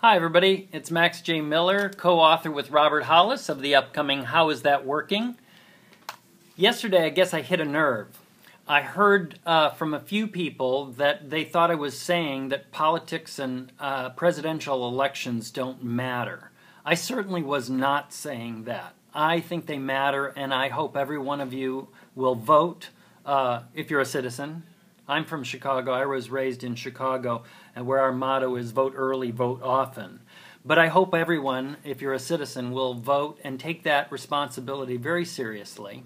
Hi everybody, it's Max J. Miller, co-author with Robert Hollis of the upcoming How Is That Working? Yesterday I guess I hit a nerve. I heard from a few people that they thought I was saying that politics and presidential elections don't matter. I certainly was not saying that. I think they matter, and I hope every one of you will vote if you're a citizen. I'm from Chicago. I was raised in Chicago, and where our motto is vote early, vote often. But I hope everyone, if you're a citizen, will vote and take that responsibility very seriously.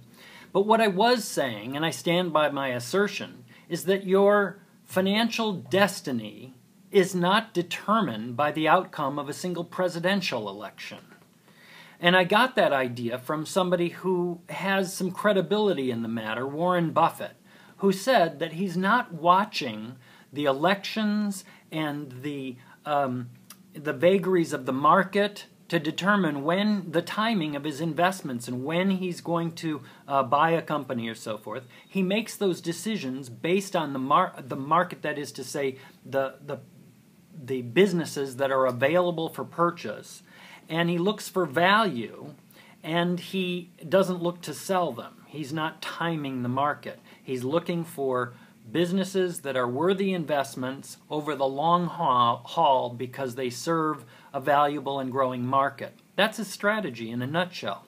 But what I was saying, and I stand by my assertion, is that your financial destiny is not determined by the outcome of a single presidential election. And I got that idea from somebody who has some credibility in the matter, Warren Buffett, who said that he's not watching the elections and the vagaries of the market to determine when the timing of his investments and when he's going to buy a company or so forth. He makes those decisions based on the market, that is to say, the businesses that are available for purchase, and he looks for value, and he doesn't look to sell them. He's not timing the market. He's looking for businesses that are worthy investments over the long haul because they serve a valuable and growing market. That's his strategy in a nutshell.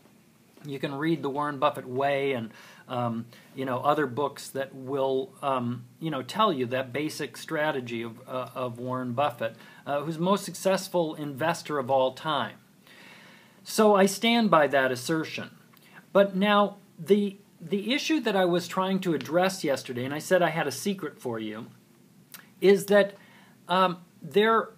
You can read The Warren Buffett Way and other books that will tell you that basic strategy of Warren Buffett, who's the most successful investor of all time. So I stand by that assertion. But now the issue that I was trying to address yesterday, and I said I had a secret for you, is that there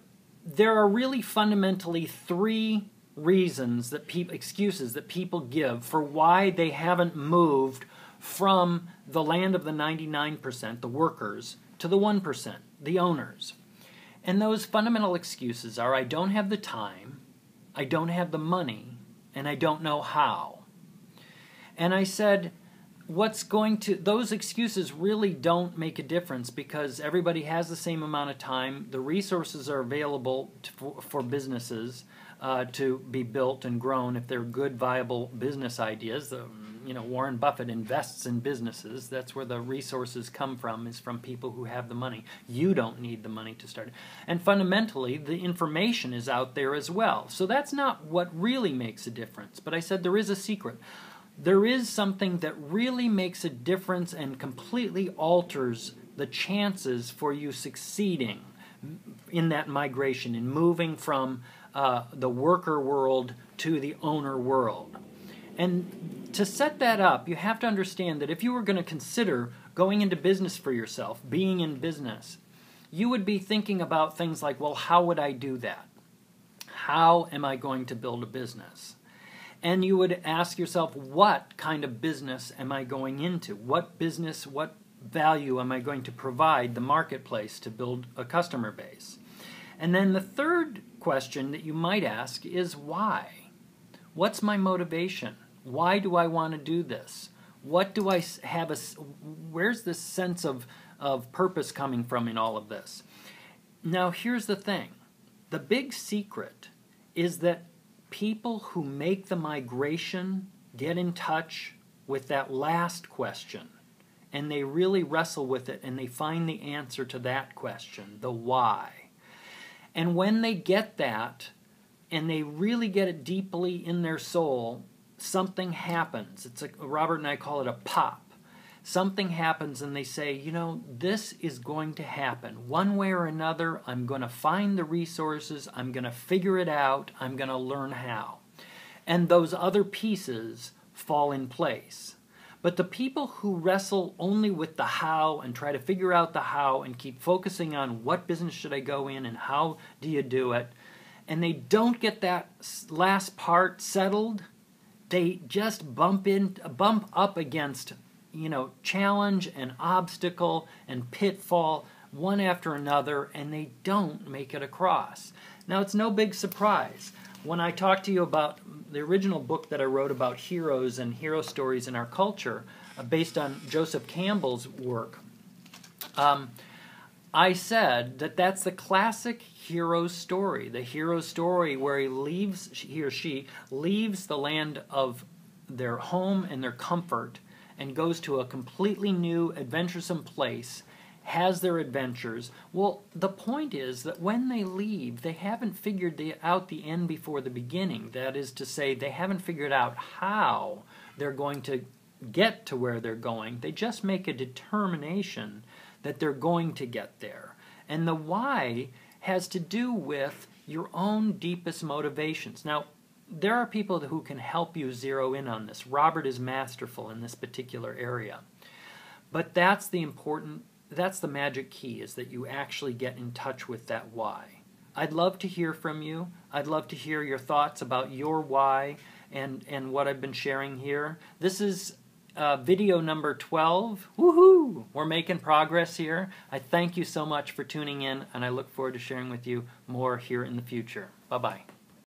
are really fundamentally three reasons that excuses that people give for why they haven't moved from the land of the 99%, the workers, to the 1%, the owners. And those fundamental excuses are: I don't have the time, I don't have the money, and I don't know how. And I said, those excuses really don't make a difference, because everybody has the same amount of time. The resources are available for businesses to be built and grown if they're good, viable business ideas. Warren Buffett invests in businesses. That's where the resources come from, is from people who have the money. You don't need the money to start it. And fundamentally, the information is out there as well. So that's not what really makes a difference. But I said there is a secret. There is something that really makes a difference and completely alters the chances for you succeeding in that migration, in moving from the worker world to the owner world. And to set that up, you have to understand that if you were going to consider going into business for yourself, being in business, you would be thinking about things like, well, how would I do that? How am I going to build a business? And you would ask yourself, what kind of business am I going into? What business, what value am I going to provide the marketplace to build a customer base? And then the third question that you might ask is why? What's my motivation? Why do I want to do this? What do I have where's this sense of purpose coming from in all of this? Now here's the thing. The big secret is that people who make the migration get in touch with that last question, and they really wrestle with it, and they find the answer to that question, the why. And when they get that, and they really get it deeply in their soul, something happens. Robert and I call it a pop. Something happens, and they say, this is going to happen. One way or another, I'm going to find the resources, I'm going to figure it out, I'm going to learn how. And those other pieces fall in place. But the people who wrestle only with the how and try to figure out the how and keep focusing on what business should I go in and how do you do it, and they don't get that last part settled, they just bump up against challenge and obstacle and pitfall one after another, and they don't make it across. Now, it's no big surprise. When I talk to you about the original book that I wrote about heroes and hero stories in our culture, based on Joseph Campbell's work, I said that that's the classic hero story. The hero story where he or she leaves the land of their home and their comfort and goes to a completely new, adventuresome place, has their adventures. Well, the point is that when they leave, they haven't figured out the end before the beginning. That is to say, they haven't figured out how they're going to get to where they're going. They just make a determination that they're going to get there. And the why has to do with your own deepest motivations. Now, there are people who can help you zero in on this. Robert is masterful in this particular area. But that's the magic key, is that you actually get in touch with that why. I'd love to hear from you. I'd love to hear your thoughts about your why and what I've been sharing here. This is video number 12. Woohoo! We're making progress here. I thank you so much for tuning in, and I look forward to sharing with you more here in the future. Bye-bye.